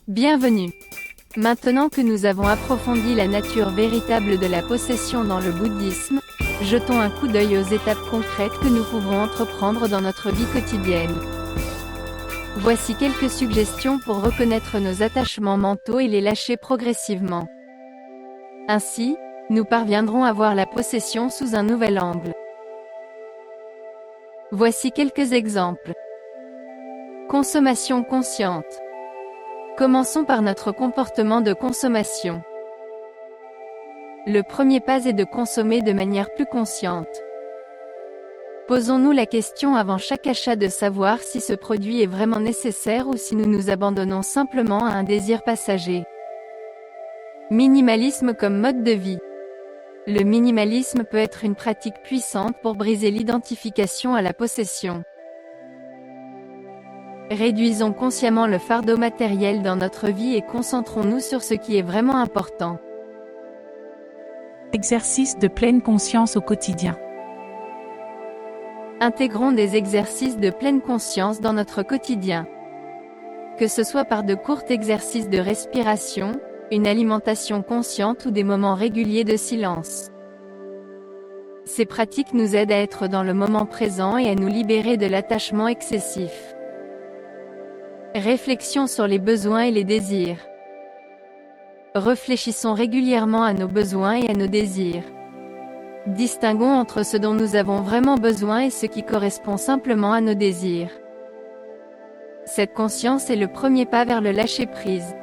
Bienvenue. Maintenant que nous avons approfondi la nature véritable de la possession dans le bouddhisme, jetons un coup d'œil aux étapes concrètes que nous pouvons entreprendre dans notre vie quotidienne. Voici quelques suggestions pour reconnaître nos attachements mentaux et les lâcher progressivement. Ainsi, nous parviendrons à voir la possession sous un nouvel angle. Voici quelques exemples. Consommation consciente. Commençons par notre comportement de consommation. Le premier pas est de consommer de manière plus consciente. Posons-nous la question avant chaque achat de savoir si ce produit est vraiment nécessaire ou si nous nous abandonnons simplement à un désir passager. Minimalisme comme mode de vie. Le minimalisme peut être une pratique puissante pour briser l'identification à la possession. Réduisons consciemment le fardeau matériel dans notre vie et concentrons-nous sur ce qui est vraiment important. Exercice de pleine conscience au quotidien. Intégrons des exercices de pleine conscience dans notre quotidien. Que ce soit par de courts exercices de respiration, une alimentation consciente ou des moments réguliers de silence. Ces pratiques nous aident à être dans le moment présent et à nous libérer de l'attachement excessif. Réflexion sur les besoins et les désirs. Réfléchissons régulièrement à nos besoins et à nos désirs. Distinguons entre ce dont nous avons vraiment besoin et ce qui correspond simplement à nos désirs. Cette conscience est le premier pas vers le lâcher-prise.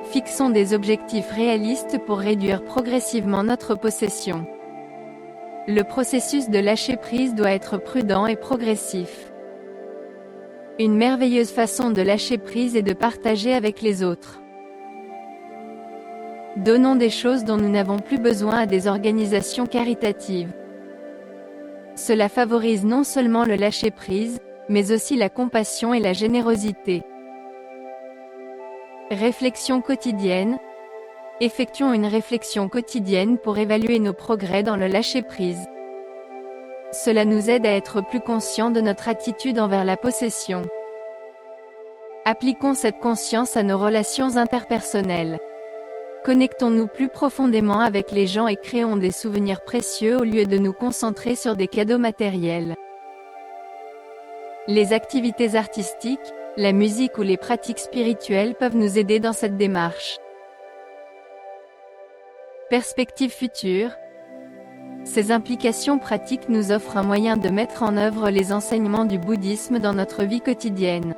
Fixons des objectifs réalistes pour réduire progressivement notre possession. Le processus de lâcher-prise doit être prudent et progressif. Une merveilleuse façon de lâcher prise est de partager avec les autres. Donnons des choses dont nous n'avons plus besoin à des organisations caritatives. Cela favorise non seulement le lâcher-prise, mais aussi la compassion et la générosité. Réflexion quotidienne. Effectuons une réflexion quotidienne pour évaluer nos progrès dans le lâcher-prise. Cela nous aide à être plus conscients de notre attitude envers la possession. Appliquons cette conscience à nos relations interpersonnelles. Connectons-nous plus profondément avec les gens et créons des souvenirs précieux au lieu de nous concentrer sur des cadeaux matériels. Les activités artistiques, la musique ou les pratiques spirituelles peuvent nous aider dans cette démarche. Perspective future. Ces implications pratiques nous offrent un moyen de mettre en œuvre les enseignements du bouddhisme dans notre vie quotidienne.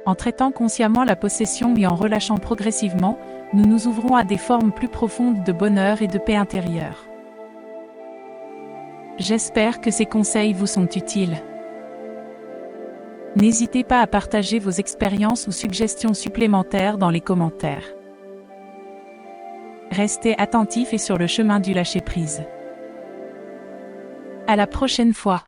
En traitant consciemment la possession et en relâchant progressivement, nous nous ouvrons à des formes plus profondes de bonheur et de paix intérieure. J'espère que ces conseils vous sont utiles. N'hésitez pas à partager vos expériences ou suggestions supplémentaires dans les commentaires. Restez attentifs et sur le chemin du lâcher-prise. À la prochaine fois.